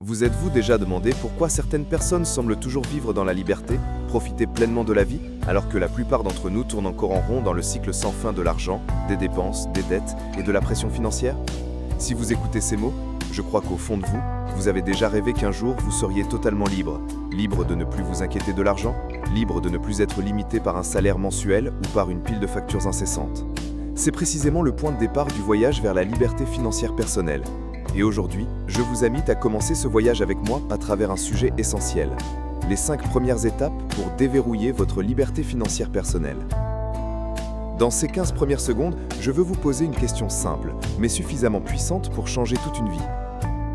Vous êtes-vous déjà demandé pourquoi certaines personnes semblent toujours vivre dans la liberté, profiter pleinement de la vie, alors que la plupart d'entre nous tournent encore en rond dans le cycle sans fin de l'argent, des dépenses, des dettes et de la pression financière? Si vous écoutez ces mots, je crois qu'au fond de vous, vous avez déjà rêvé qu'un jour vous seriez totalement libre. Libre de ne plus vous inquiéter de l'argent, libre de ne plus être limité par un salaire mensuel ou par une pile de factures incessantes. C'est précisément le point de départ du voyage vers la liberté financière personnelle. Et aujourd'hui, je vous invite à commencer ce voyage avec moi à travers un sujet essentiel. Les 5 premières étapes pour déverrouiller votre liberté financière personnelle. Dans ces 15 premières secondes, je veux vous poser une question simple, mais suffisamment puissante pour changer toute une vie.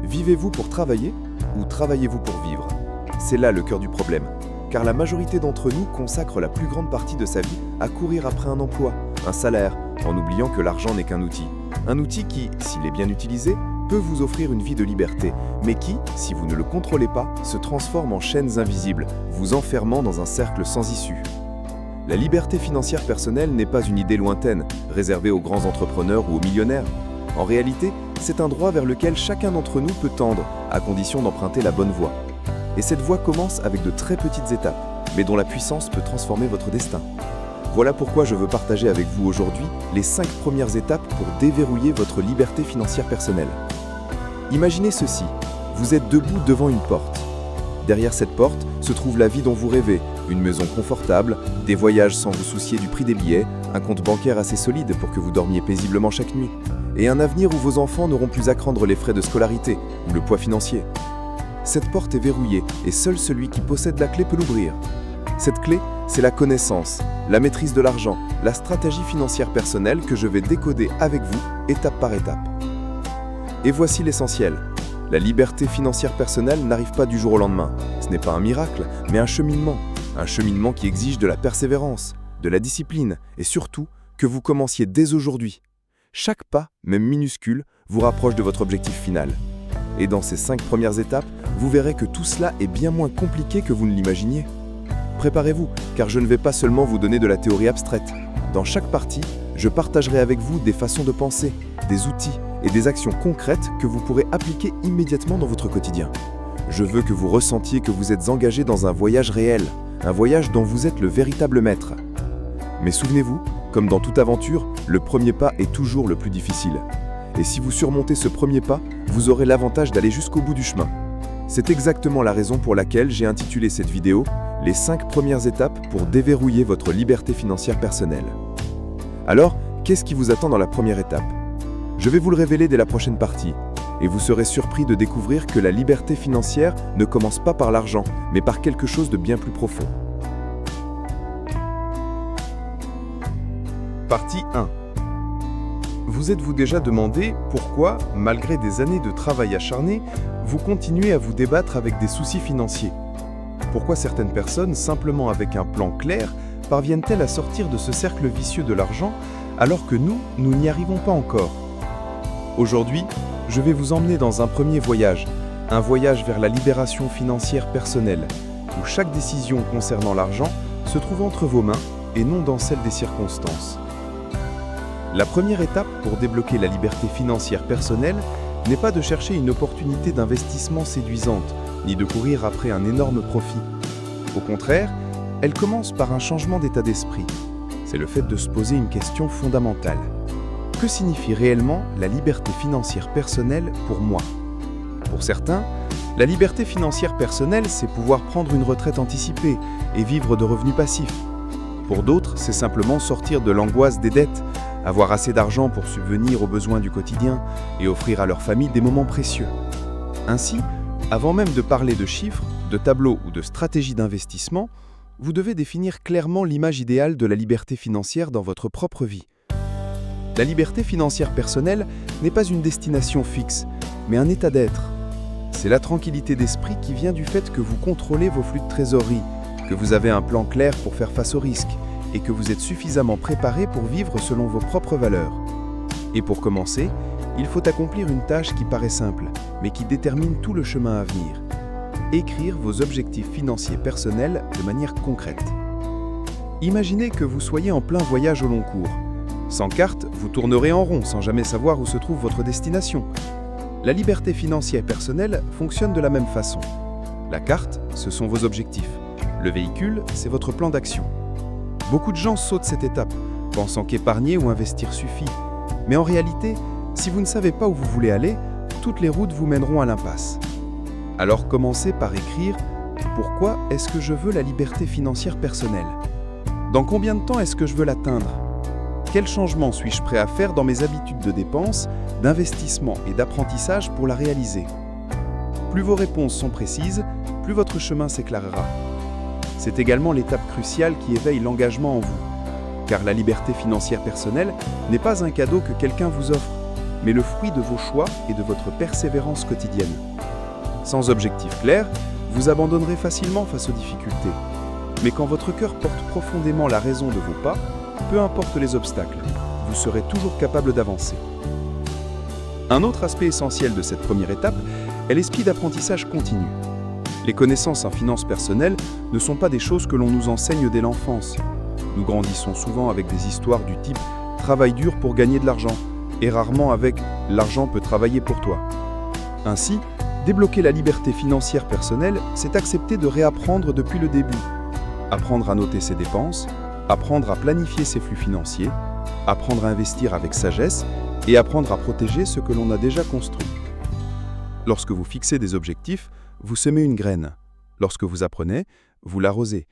Vivez-vous pour travailler ou travaillez-vous pour vivre? C'est là le cœur du problème, car la majorité d'entre nous consacre la plus grande partie de sa vie à courir après un emploi, un salaire, en oubliant que l'argent n'est qu'un outil. Un outil qui, s'il est bien utilisé, peut vous offrir une vie de liberté, mais qui, si vous ne le contrôlez pas, se transforme en chaînes invisibles, vous enfermant dans un cercle sans issue. La liberté financière personnelle n'est pas une idée lointaine, réservée aux grands entrepreneurs ou aux millionnaires. En réalité, c'est un droit vers lequel chacun d'entre nous peut tendre, à condition d'emprunter la bonne voie. Et cette voie commence avec de très petites étapes, mais dont la puissance peut transformer votre destin. Voilà pourquoi je veux partager avec vous aujourd'hui les 5 premières étapes pour déverrouiller votre liberté financière personnelle. Imaginez ceci, vous êtes debout devant une porte. Derrière cette porte se trouve la vie dont vous rêvez, une maison confortable, des voyages sans vous soucier du prix des billets, un compte bancaire assez solide pour que vous dormiez paisiblement chaque nuit, et un avenir où vos enfants n'auront plus à craindre les frais de scolarité ou le poids financier. Cette porte est verrouillée et seul celui qui possède la clé peut l'ouvrir. Cette clé, c'est la connaissance, la maîtrise de l'argent, la stratégie financière personnelle que je vais décoder avec vous, étape par étape. Et voici l'essentiel. La liberté financière personnelle n'arrive pas du jour au lendemain. Ce n'est pas un miracle, mais un cheminement. Un cheminement qui exige de la persévérance, de la discipline et surtout que vous commenciez dès aujourd'hui. Chaque pas, même minuscule, vous rapproche de votre objectif final. Et dans ces 5 premières étapes, vous verrez que tout cela est bien moins compliqué que vous ne l'imaginiez. Préparez-vous, car je ne vais pas seulement vous donner de la théorie abstraite. Dans chaque partie, je partagerai avec vous des façons de penser, des outils et des actions concrètes que vous pourrez appliquer immédiatement dans votre quotidien. Je veux que vous ressentiez que vous êtes engagé dans un voyage réel, un voyage dont vous êtes le véritable maître. Mais souvenez-vous, comme dans toute aventure, le premier pas est toujours le plus difficile. Et si vous surmontez ce premier pas, vous aurez l'avantage d'aller jusqu'au bout du chemin. C'est exactement la raison pour laquelle j'ai intitulé cette vidéo « Les 5 premières étapes pour déverrouiller votre liberté financière personnelle ». Alors, qu'est-ce qui vous attend dans la première étape? Je vais vous le révéler dès la prochaine partie, et vous serez surpris de découvrir que la liberté financière ne commence pas par l'argent, mais par quelque chose de bien plus profond. Partie 1. Vous êtes-vous déjà demandé pourquoi, malgré des années de travail acharné, vous continuez à vous débattre avec des soucis financiers? Pourquoi certaines personnes, simplement avec un plan clair, parviennent-elles à sortir de ce cercle vicieux de l'argent, alors que nous n'y arrivons pas encore? Aujourd'hui, je vais vous emmener dans un premier voyage, un voyage vers la libération financière personnelle, où chaque décision concernant l'argent se trouve entre vos mains et non dans celle des circonstances. La première étape pour débloquer la liberté financière personnelle n'est pas de chercher une opportunité d'investissement séduisante, ni de courir après un énorme profit. Au contraire, elle commence par un changement d'état d'esprit. C'est le fait de se poser une question fondamentale. Que signifie réellement la liberté financière personnelle pour moi? Pour certains, la liberté financière personnelle, c'est pouvoir prendre une retraite anticipée et vivre de revenus passifs. Pour d'autres, c'est simplement sortir de l'angoisse des dettes, avoir assez d'argent pour subvenir aux besoins du quotidien et offrir à leur famille des moments précieux. Ainsi, avant même de parler de chiffres, de tableaux ou de stratégies d'investissement, vous devez définir clairement l'image idéale de la liberté financière dans votre propre vie. La liberté financière personnelle n'est pas une destination fixe, mais un état d'être. C'est la tranquillité d'esprit qui vient du fait que vous contrôlez vos flux de trésorerie, que vous avez un plan clair pour faire face aux risques et que vous êtes suffisamment préparé pour vivre selon vos propres valeurs. Et pour commencer, il faut accomplir une tâche qui paraît simple, mais qui détermine tout le chemin à venir. Écrire vos objectifs financiers personnels de manière concrète. Imaginez que vous soyez en plein voyage au long cours. Sans carte, vous tournerez en rond sans jamais savoir où se trouve votre destination. La liberté financière personnelle fonctionne de la même façon. La carte, ce sont vos objectifs. Le véhicule, c'est votre plan d'action. Beaucoup de gens sautent cette étape, pensant qu'épargner ou investir suffit. Mais en réalité, si vous ne savez pas où vous voulez aller, toutes les routes vous mèneront à l'impasse. Alors commencez par écrire « Pourquoi est-ce que je veux la liberté financière personnelle ? Dans combien de temps est-ce que je veux l'atteindre ? Quels changements suis-je prêt à faire dans mes habitudes de dépenses, d'investissement et d'apprentissage pour la réaliser ? Plus vos réponses sont précises, plus votre chemin s'éclairera. C'est également l'étape cruciale qui éveille l'engagement en vous. Car la liberté financière personnelle n'est pas un cadeau que quelqu'un vous offre, mais le fruit de vos choix et de votre persévérance quotidienne. Sans objectif clair, vous abandonnerez facilement face aux difficultés. Mais quand votre cœur porte profondément la raison de vos pas, peu importe les obstacles, vous serez toujours capable d'avancer. Un autre aspect essentiel de cette première étape est l'esprit d'apprentissage continu. Les connaissances en finances personnelles ne sont pas des choses que l'on nous enseigne dès l'enfance. Nous grandissons souvent avec des histoires du type « travaille dur pour gagner de l'argent » et rarement avec « l'argent peut travailler pour toi ». Ainsi, débloquer la liberté financière personnelle, c'est accepter de réapprendre depuis le début. Apprendre à noter ses dépenses, apprendre à planifier ses flux financiers, apprendre à investir avec sagesse et apprendre à protéger ce que l'on a déjà construit. Lorsque vous fixez des objectifs, vous semez une graine. Lorsque vous apprenez, vous l'arrosez.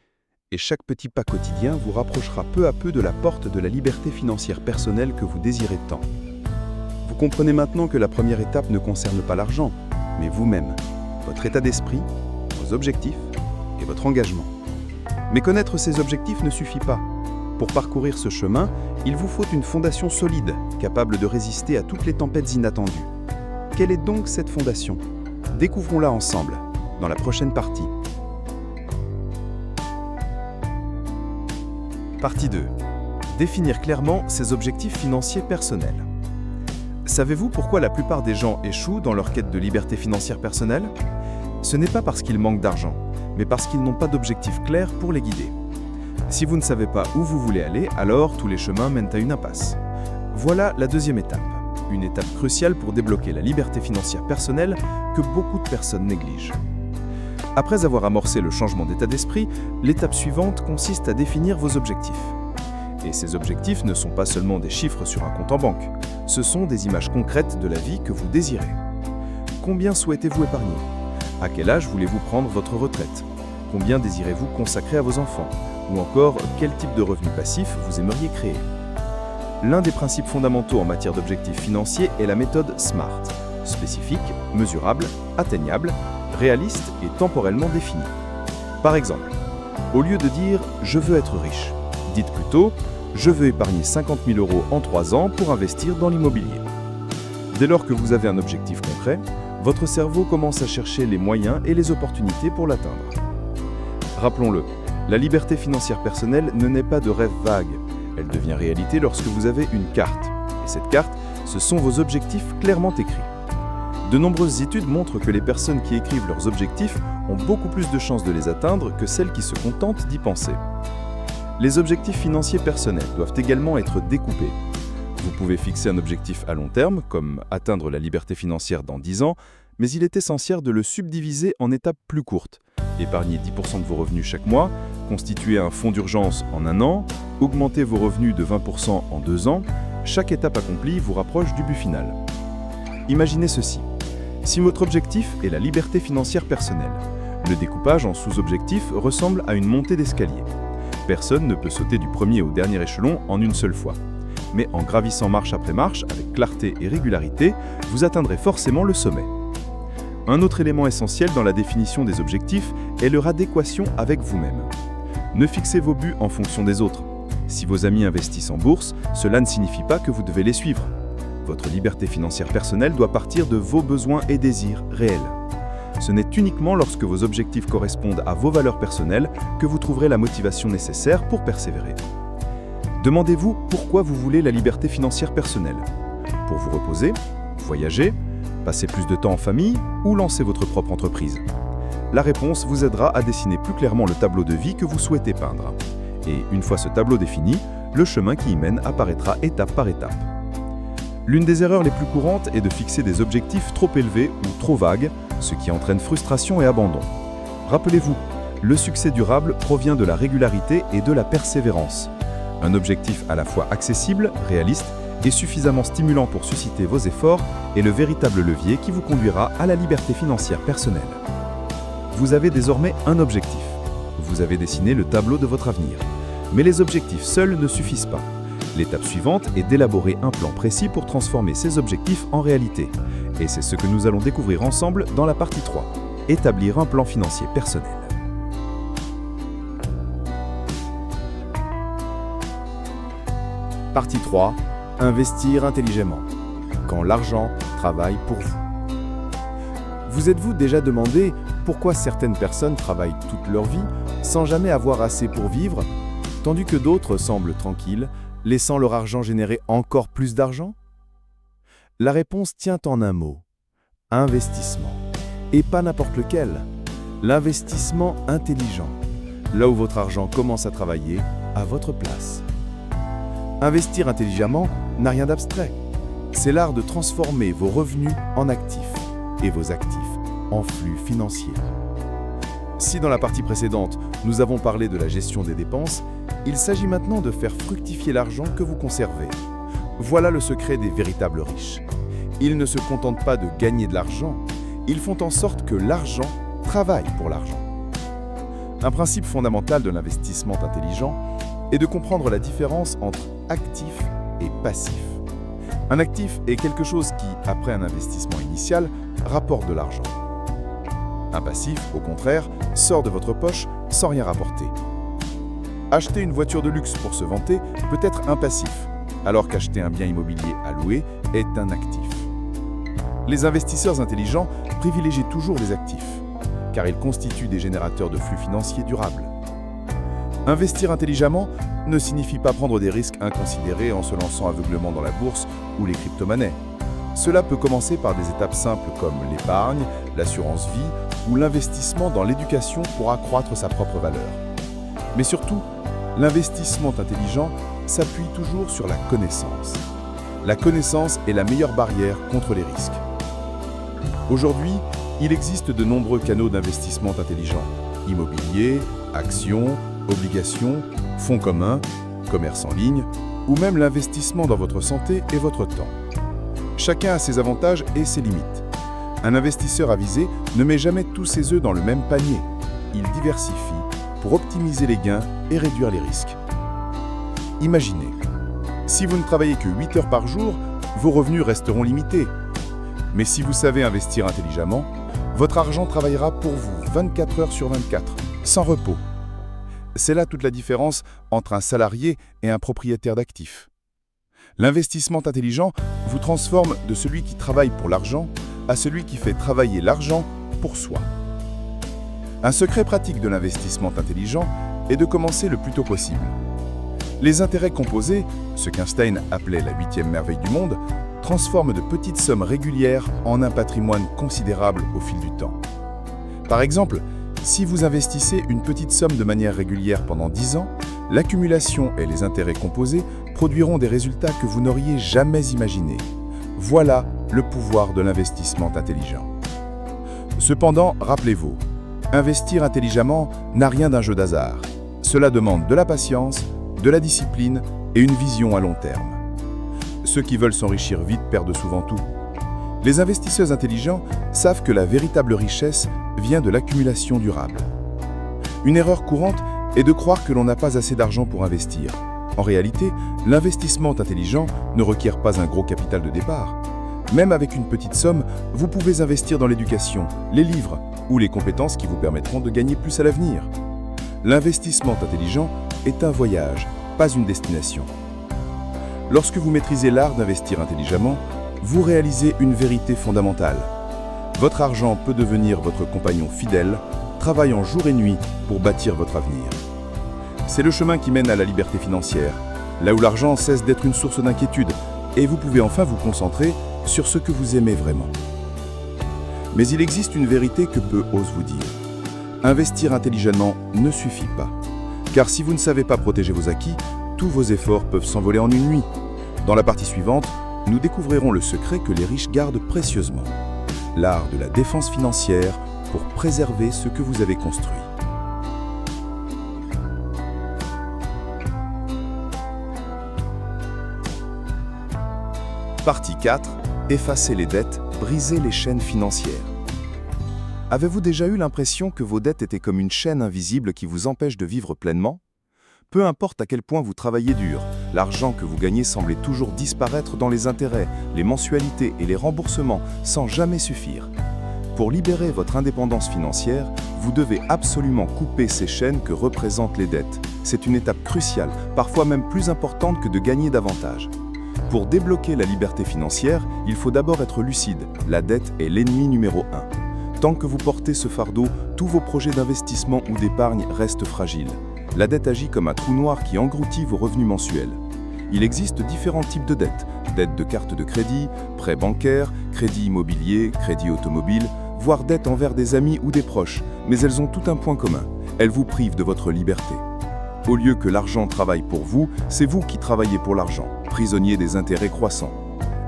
Et chaque petit pas quotidien vous rapprochera peu à peu de la porte de la liberté financière personnelle que vous désirez tant. Vous comprenez maintenant que la première étape ne concerne pas l'argent, mais vous-même, votre état d'esprit, vos objectifs et votre engagement. Mais connaître ces objectifs ne suffit pas. Pour parcourir ce chemin, il vous faut une fondation solide, capable de résister à toutes les tempêtes inattendues. Quelle est donc cette fondation ? Découvrons-la ensemble, dans la prochaine partie. Partie 2. Définir clairement ses objectifs financiers personnels. Savez-vous pourquoi la plupart des gens échouent dans leur quête de liberté financière personnelle ? Ce n'est pas parce qu'ils manquent d'argent, mais parce qu'ils n'ont pas d'objectif clair pour les guider. Si vous ne savez pas où vous voulez aller, alors tous les chemins mènent à une impasse. Voilà la deuxième étape, une étape cruciale pour débloquer la liberté financière personnelle que beaucoup de personnes négligent. Après avoir amorcé le changement d'état d'esprit, l'étape suivante consiste à définir vos objectifs. Et ces objectifs ne sont pas seulement des chiffres sur un compte en banque, ce sont des images concrètes de la vie que vous désirez. Combien souhaitez-vous épargner ? À quel âge voulez-vous prendre votre retraite ? Combien désirez-vous consacrer à vos enfants ? Ou encore, quel type de revenu passif vous aimeriez créer ? L'un des principes fondamentaux en matière d'objectifs financiers est la méthode SMART, spécifique, mesurable, atteignable, réaliste et temporellement définie. Par exemple, au lieu de dire « je veux être riche », dites plutôt « je veux épargner 50 000 € en 3 ans pour investir dans l'immobilier ». Dès lors que vous avez un objectif concret, votre cerveau commence à chercher les moyens et les opportunités pour l'atteindre. Rappelons-le, la liberté financière personnelle ne naît pas de rêves vagues. Elle devient réalité lorsque vous avez une carte. Et cette carte, ce sont vos objectifs clairement écrits. De nombreuses études montrent que les personnes qui écrivent leurs objectifs ont beaucoup plus de chances de les atteindre que celles qui se contentent d'y penser. Les objectifs financiers personnels doivent également être découpés. Vous pouvez fixer un objectif à long terme, comme atteindre la liberté financière dans 10 ans, mais il est essentiel de le subdiviser en étapes plus courtes. Épargner 10% de vos revenus chaque mois, constituer un fonds d'urgence en 1 an, augmenter vos revenus de 20% en 2 ans, chaque étape accomplie vous rapproche du but final. Imaginez ceci. Si votre objectif est la liberté financière personnelle, le découpage en sous-objectifs ressemble à une montée d'escalier. Personne ne peut sauter du premier au dernier échelon en une seule fois. Mais en gravissant marche après marche, avec clarté et régularité, vous atteindrez forcément le sommet. Un autre élément essentiel dans la définition des objectifs est leur adéquation avec vous-même. Ne fixez vos buts en fonction des autres. Si vos amis investissent en bourse, cela ne signifie pas que vous devez les suivre. Votre liberté financière personnelle doit partir de vos besoins et désirs réels. Ce n'est uniquement lorsque vos objectifs correspondent à vos valeurs personnelles que vous trouverez la motivation nécessaire pour persévérer. Demandez-vous pourquoi vous voulez la liberté financière personnelle. Pour vous reposer, voyager, passer plus de temps en famille ou lancer votre propre entreprise. La réponse vous aidera à dessiner plus clairement le tableau de vie que vous souhaitez peindre. Et une fois ce tableau défini, le chemin qui y mène apparaîtra étape par étape. L'une des erreurs les plus courantes est de fixer des objectifs trop élevés ou trop vagues, ce qui entraîne frustration et abandon. Rappelez-vous, le succès durable provient de la régularité et de la persévérance. Un objectif à la fois accessible, réaliste et suffisamment stimulant pour susciter vos efforts est le véritable levier qui vous conduira à la liberté financière personnelle. Vous avez désormais un objectif. Vous avez dessiné le tableau de votre avenir. Mais les objectifs seuls ne suffisent pas. L'étape suivante est d'élaborer un plan précis pour transformer ces objectifs en réalité. Et c'est ce que nous allons découvrir ensemble dans la partie 3. Établir un plan financier personnel. Partie 3. Investir intelligemment. Quand l'argent travaille pour vous. Vous êtes-vous déjà demandé pourquoi certaines personnes travaillent toute leur vie sans jamais avoir assez pour vivre, tandis que d'autres semblent tranquilles, laissant leur argent générer encore plus d'argent? La réponse tient en un mot: investissement. Et pas n'importe lequel. L'investissement intelligent, là où votre argent commence à travailler à votre place. Investir intelligemment n'a rien d'abstrait. C'est l'art de transformer vos revenus en actifs et vos actifs en flux financiers. Si dans la partie précédente, nous avons parlé de la gestion des dépenses, il s'agit maintenant de faire fructifier l'argent que vous conservez. Voilà le secret des véritables riches. Ils ne se contentent pas de gagner de l'argent, ils font en sorte que l'argent travaille pour l'argent. Un principe fondamental de l'investissement intelligent est de comprendre la différence entre actif et passif. Un actif est quelque chose qui, après un investissement initial, rapporte de l'argent. Un passif, au contraire, sort de votre poche sans rien rapporter. Acheter une voiture de luxe pour se vanter peut être un passif, alors qu'acheter un bien immobilier à louer est un actif. Les investisseurs intelligents privilégient toujours les actifs, car ils constituent des générateurs de flux financiers durables. Investir intelligemment ne signifie pas prendre des risques inconsidérés en se lançant aveuglément dans la bourse ou les crypto-monnaies. Cela peut commencer par des étapes simples comme l'épargne, l'assurance vie ou l'investissement dans l'éducation pour accroître sa propre valeur. Mais surtout, l'investissement intelligent s'appuie toujours sur la connaissance. La connaissance est la meilleure barrière contre les risques. Aujourd'hui, il existe de nombreux canaux d'investissement intelligent: immobilier, actions, obligations, fonds communs, commerce en ligne, ou même l'investissement dans votre santé et votre temps. Chacun a ses avantages et ses limites. Un investisseur avisé ne met jamais tous ses œufs dans le même panier. Il diversifie pour optimiser les gains et réduire les risques. Imaginez, si vous ne travaillez que 8 heures par jour, vos revenus resteront limités. Mais si vous savez investir intelligemment, votre argent travaillera pour vous 24 heures sur 24, sans repos. C'est là toute la différence entre un salarié et un propriétaire d'actifs. L'investissement intelligent vous transforme de celui qui travaille pour l'argent à celui qui fait travailler l'argent pour soi. Un secret pratique de l'investissement intelligent est de commencer le plus tôt possible. Les intérêts composés, ce qu'Einstein appelait la 8e merveille du monde, transforment de petites sommes régulières en un patrimoine considérable au fil du temps. Par exemple, si vous investissez une petite somme de manière régulière pendant 10 ans, l'accumulation et les intérêts composés produiront des résultats que vous n'auriez jamais imaginés. Voilà le pouvoir de l'investissement intelligent. Cependant, rappelez-vous, investir intelligemment n'a rien d'un jeu d'hasard. Cela demande de la patience, de la discipline et une vision à long terme. Ceux qui veulent s'enrichir vite perdent souvent tout. Les investisseurs intelligents savent que la véritable richesse vient de l'accumulation durable. Une erreur courante est de croire que l'on n'a pas assez d'argent pour investir. En réalité, l'investissement intelligent ne requiert pas un gros capital de départ. Même avec une petite somme, vous pouvez investir dans l'éducation, les livres ou les compétences qui vous permettront de gagner plus à l'avenir. L'investissement intelligent est un voyage, pas une destination. Lorsque vous maîtrisez l'art d'investir intelligemment, vous réalisez une vérité fondamentale. Votre argent peut devenir votre compagnon fidèle, travaillant jour et nuit pour bâtir votre avenir. C'est le chemin qui mène à la liberté financière, là où l'argent cesse d'être une source d'inquiétude et vous pouvez enfin vous concentrer sur ce que vous aimez vraiment. Mais il existe une vérité que peu osent vous dire. Investir intelligemment ne suffit pas. Car si vous ne savez pas protéger vos acquis, tous vos efforts peuvent s'envoler en une nuit. Dans la partie suivante, nous découvrirons le secret que les riches gardent précieusement. L'art de la défense financière pour préserver ce que vous avez construit. Partie 4. Effacer les dettes, briser les chaînes financières. Avez-vous déjà eu l'impression que vos dettes étaient comme une chaîne invisible qui vous empêche de vivre pleinement? Peu importe à quel point vous travaillez dur, l'argent que vous gagnez semblait toujours disparaître dans les intérêts, les mensualités et les remboursements sans jamais suffire. Pour libérer votre indépendance financière, vous devez absolument couper ces chaînes que représentent les dettes. C'est une étape cruciale, parfois même plus importante que de gagner davantage. Pour débloquer la liberté financière, il faut d'abord être lucide. La dette est l'ennemi numéro 1. Tant que vous portez ce fardeau, tous vos projets d'investissement ou d'épargne restent fragiles. La dette agit comme un trou noir qui engloutit vos revenus mensuels. Il existe différents types de dettes. Dettes de carte de crédit, prêts bancaires, crédit immobilier, crédit automobile, voire dettes envers des amis ou des proches. Mais elles ont tout un point commun. Elles vous privent de votre liberté. Au lieu que l'argent travaille pour vous, c'est vous qui travaillez pour l'argent, prisonnier des intérêts croissants.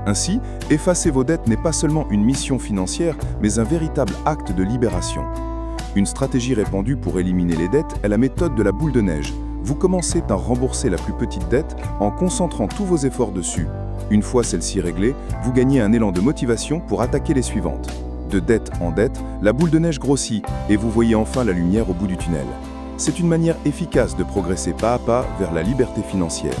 Ainsi, effacer vos dettes n'est pas seulement une mission financière, mais un véritable acte de libération. Une stratégie répandue pour éliminer les dettes est la méthode de la boule de neige. Vous commencez par rembourser la plus petite dette en concentrant tous vos efforts dessus. Une fois celle-ci réglée, vous gagnez un élan de motivation pour attaquer les suivantes. De dette en dette, la boule de neige grossit et vous voyez enfin la lumière au bout du tunnel. C'est une manière efficace de progresser pas à pas vers la liberté financière.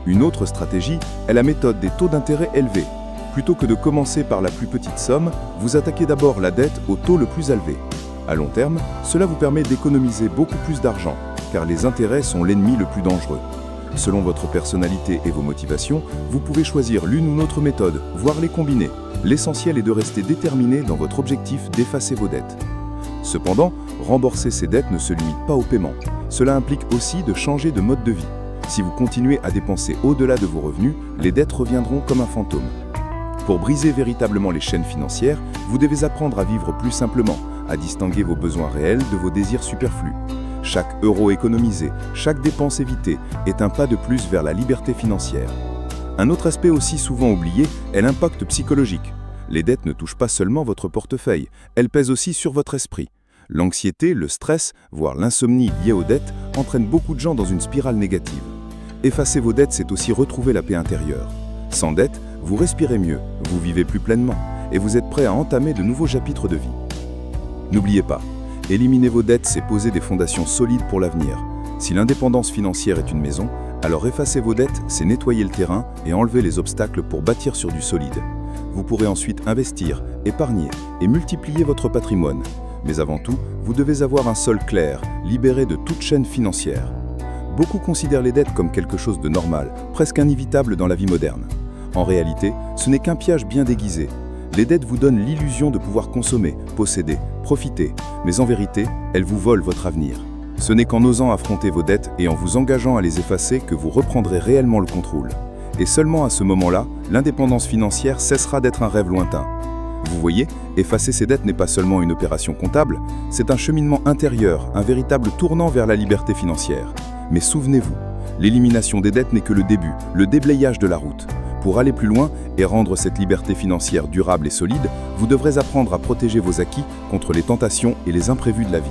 Une autre stratégie est la méthode des taux d'intérêt élevés. Plutôt que de commencer par la plus petite somme, vous attaquez d'abord la dette au taux le plus élevé. À long terme, cela vous permet d'économiser beaucoup plus d'argent, car les intérêts sont l'ennemi le plus dangereux. Selon votre personnalité et vos motivations, vous pouvez choisir l'une ou l'autre méthode, voire les combiner. L'essentiel est de rester déterminé dans votre objectif d'effacer vos dettes. Cependant, rembourser ces dettes ne se limite pas au paiement. Cela implique aussi de changer de mode de vie. Si vous continuez à dépenser au-delà de vos revenus, les dettes reviendront comme un fantôme. Pour briser véritablement les chaînes financières, vous devez apprendre à vivre plus simplement, à distinguer vos besoins réels de vos désirs superflus. Chaque euro économisé, chaque dépense évitée est un pas de plus vers la liberté financière. Un autre aspect aussi souvent oublié est l'impact psychologique. Les dettes ne touchent pas seulement votre portefeuille, elles pèsent aussi sur votre esprit. L'anxiété, le stress, voire l'insomnie liée aux dettes entraînent beaucoup de gens dans une spirale négative. Effacer vos dettes, c'est aussi retrouver la paix intérieure. Sans dette, vous respirez mieux, vous vivez plus pleinement et vous êtes prêt à entamer de nouveaux chapitres de vie. N'oubliez pas, éliminer vos dettes, c'est poser des fondations solides pour l'avenir. Si l'indépendance financière est une maison, alors effacer vos dettes, c'est nettoyer le terrain et enlever les obstacles pour bâtir sur du solide. Vous pourrez ensuite investir, épargner et multiplier votre patrimoine. Mais avant tout, vous devez avoir un sol clair, libéré de toute chaîne financière. Beaucoup considèrent les dettes comme quelque chose de normal, presque inévitable dans la vie moderne. En réalité, ce n'est qu'un piège bien déguisé. Les dettes vous donnent l'illusion de pouvoir consommer, posséder, profiter, mais en vérité, elles vous volent votre avenir. Ce n'est qu'en osant affronter vos dettes et en vous engageant à les effacer que vous reprendrez réellement le contrôle. Et seulement à ce moment-là, l'indépendance financière cessera d'être un rêve lointain. Vous voyez, effacer ses dettes n'est pas seulement une opération comptable, c'est un cheminement intérieur, un véritable tournant vers la liberté financière. Mais souvenez-vous, l'élimination des dettes n'est que le début, le déblayage de la route. Pour aller plus loin et rendre cette liberté financière durable et solide, vous devrez apprendre à protéger vos acquis contre les tentations et les imprévus de la vie.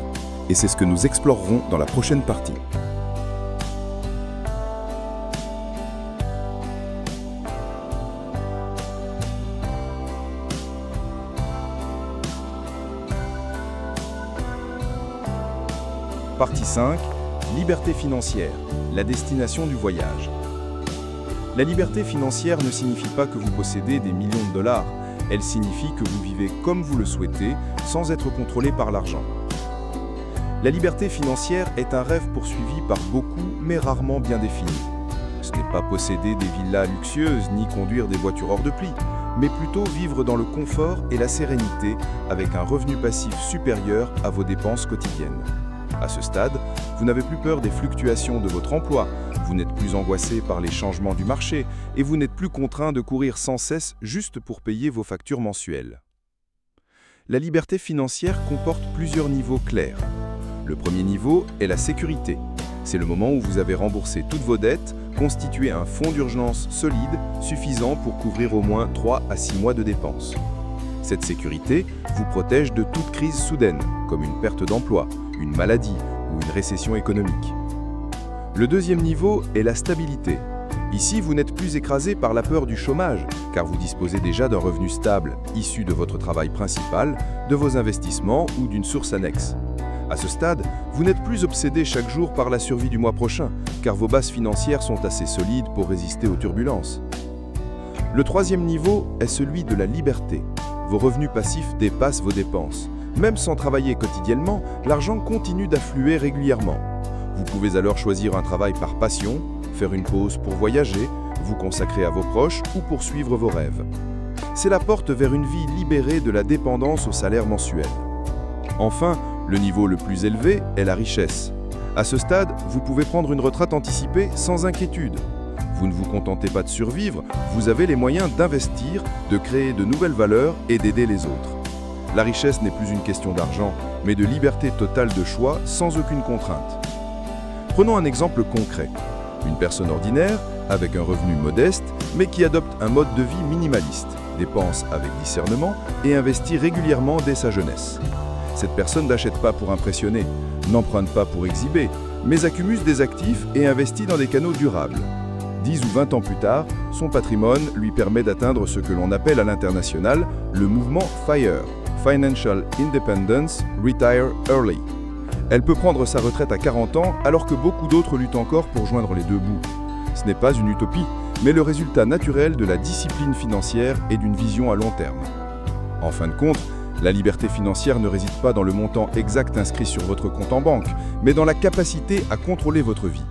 Et c'est ce que nous explorerons dans la prochaine partie. Partie 5. Liberté financière, la destination du voyage. La liberté financière ne signifie pas que vous possédez des millions de dollars, elle signifie que vous vivez comme vous le souhaitez, sans être contrôlé par l'argent. La liberté financière est un rêve poursuivi par beaucoup, mais rarement bien défini. Ce n'est pas posséder des villas luxueuses ni conduire des voitures hors de prix, mais plutôt vivre dans le confort et la sérénité avec un revenu passif supérieur à vos dépenses quotidiennes. À ce stade, vous n'avez plus peur des fluctuations de votre emploi, vous n'êtes plus angoissé par les changements du marché et vous n'êtes plus contraint de courir sans cesse juste pour payer vos factures mensuelles. La liberté financière comporte plusieurs niveaux clairs. Le premier niveau est la sécurité. C'est le moment où vous avez remboursé toutes vos dettes, constituez un fonds d'urgence solide suffisant pour couvrir au moins 3 à 6 mois de dépenses. Cette sécurité vous protège de toute crise soudaine, comme une perte d'emploi, une maladie ou une récession économique. Le deuxième niveau est la stabilité. Ici, vous n'êtes plus écrasé par la peur du chômage, car vous disposez déjà d'un revenu stable, issu de votre travail principal, de vos investissements ou d'une source annexe. À ce stade, vous n'êtes plus obsédé chaque jour par la survie du mois prochain, car vos bases financières sont assez solides pour résister aux turbulences. Le troisième niveau est celui de la liberté. Vos revenus passifs dépassent vos dépenses. Même sans travailler quotidiennement, l'argent continue d'affluer régulièrement. Vous pouvez alors choisir un travail par passion, faire une pause pour voyager, vous consacrer à vos proches ou poursuivre vos rêves. C'est la porte vers une vie libérée de la dépendance au salaire mensuel. Enfin, le niveau le plus élevé est la richesse. À ce stade, vous pouvez prendre une retraite anticipée sans inquiétude. Vous ne vous contentez pas de survivre, vous avez les moyens d'investir, de créer de nouvelles valeurs et d'aider les autres. La richesse n'est plus une question d'argent, mais de liberté totale de choix sans aucune contrainte. Prenons un exemple concret. Une personne ordinaire, avec un revenu modeste, mais qui adopte un mode de vie minimaliste, dépense avec discernement et investit régulièrement dès sa jeunesse. Cette personne n'achète pas pour impressionner, n'emprunte pas pour exhiber, mais accumule des actifs et investit dans des canaux durables. 10 ou 20 ans plus tard, son patrimoine lui permet d'atteindre ce que l'on appelle à l'international le mouvement FIRE, Financial Independence, Retire Early. Elle peut prendre sa retraite à 40 ans alors que beaucoup d'autres luttent encore pour joindre les deux bouts. Ce n'est pas une utopie, mais le résultat naturel de la discipline financière et d'une vision à long terme. En fin de compte, la liberté financière ne réside pas dans le montant exact inscrit sur votre compte en banque, mais dans la capacité à contrôler votre vie.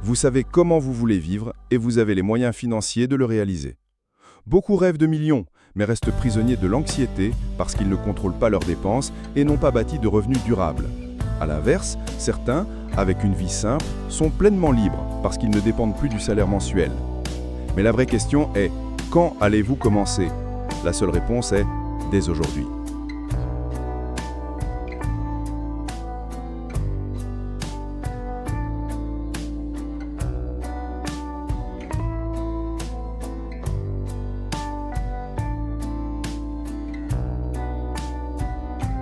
Vous savez comment vous voulez vivre et vous avez les moyens financiers de le réaliser. Beaucoup rêvent de millions, mais restent prisonniers de l'anxiété parce qu'ils ne contrôlent pas leurs dépenses et n'ont pas bâti de revenus durables. À l'inverse, certains, avec une vie simple, sont pleinement libres parce qu'ils ne dépendent plus du salaire mensuel. Mais la vraie question est, quand allez-vous commencer? La seule réponse est, dès aujourd'hui.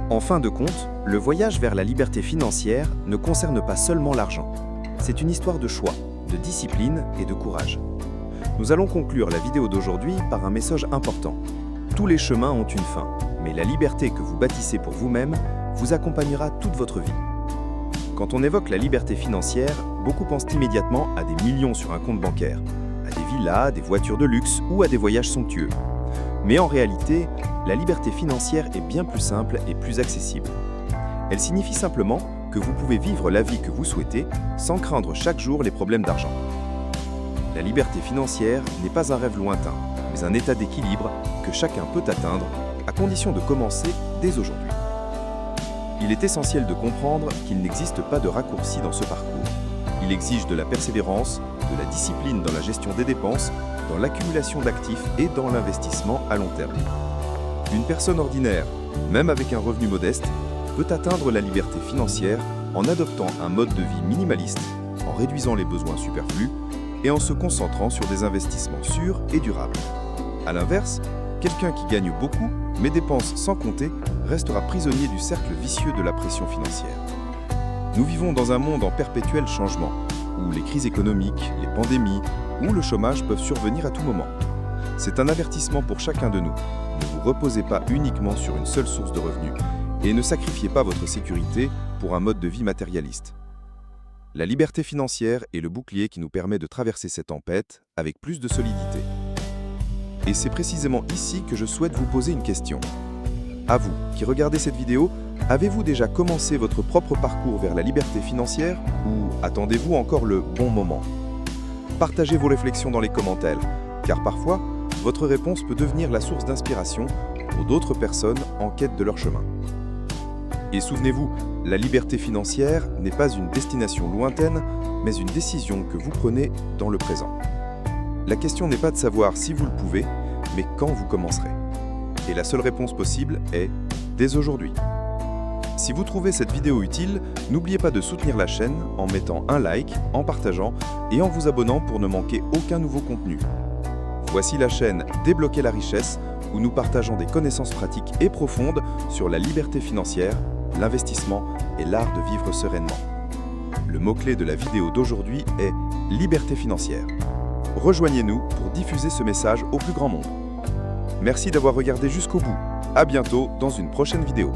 En fin de compte, le voyage vers la liberté financière ne concerne pas seulement l'argent. C'est une histoire de choix, de discipline et de courage. Nous allons conclure la vidéo d'aujourd'hui par un message important. Tous les chemins ont une fin, mais la liberté que vous bâtissez pour vous-même vous accompagnera toute votre vie. Quand on évoque la liberté financière, beaucoup pensent immédiatement à des millions sur un compte bancaire, à des villas, des voitures de luxe ou à des voyages somptueux. Mais en réalité, la liberté financière est bien plus simple et plus accessible. Elle signifie simplement que vous pouvez vivre la vie que vous souhaitez sans craindre chaque jour les problèmes d'argent. La liberté financière n'est pas un rêve lointain, mais un état d'équilibre que chacun peut atteindre à condition de commencer dès aujourd'hui. Il est essentiel de comprendre qu'il n'existe pas de raccourci dans ce parcours. Il exige de la persévérance, de la discipline dans la gestion des dépenses, dans l'accumulation d'actifs et dans l'investissement à long terme. Une personne ordinaire, même avec un revenu modeste, peut atteindre la liberté financière en adoptant un mode de vie minimaliste, en réduisant les besoins superflus et en se concentrant sur des investissements sûrs et durables. A l'inverse, quelqu'un qui gagne beaucoup mais dépense sans compter restera prisonnier du cercle vicieux de la pression financière. Nous vivons dans un monde en perpétuel changement, où les crises économiques, les pandémies ou le chômage peuvent survenir à tout moment. C'est un avertissement pour chacun de nous. Ne vous reposez pas uniquement sur une seule source de revenus et ne sacrifiez pas votre sécurité pour un mode de vie matérialiste. La liberté financière est le bouclier qui nous permet de traverser cette tempête avec plus de solidité. Et c'est précisément ici que je souhaite vous poser une question. À vous, qui regardez cette vidéo, avez-vous déjà commencé votre propre parcours vers la liberté financière ou attendez-vous encore le bon moment? Partagez vos réflexions dans les commentaires, car parfois, votre réponse peut devenir la source d'inspiration pour d'autres personnes en quête de leur chemin. Et souvenez-vous, la liberté financière n'est pas une destination lointaine, mais une décision que vous prenez dans le présent. La question n'est pas de savoir si vous le pouvez, mais quand vous commencerez. Et la seule réponse possible est dès aujourd'hui. Si vous trouvez cette vidéo utile, n'oubliez pas de soutenir la chaîne en mettant un like, en partageant et en vous abonnant pour ne manquer aucun nouveau contenu. Voici la chaîne Débloquer la richesse, où nous partageons des connaissances pratiques et profondes sur la liberté financière, l'investissement et l'art de vivre sereinement. Le mot-clé de la vidéo d'aujourd'hui est « liberté financière ». Rejoignez-nous pour diffuser ce message au plus grand monde. Merci d'avoir regardé jusqu'au bout. À bientôt dans une prochaine vidéo.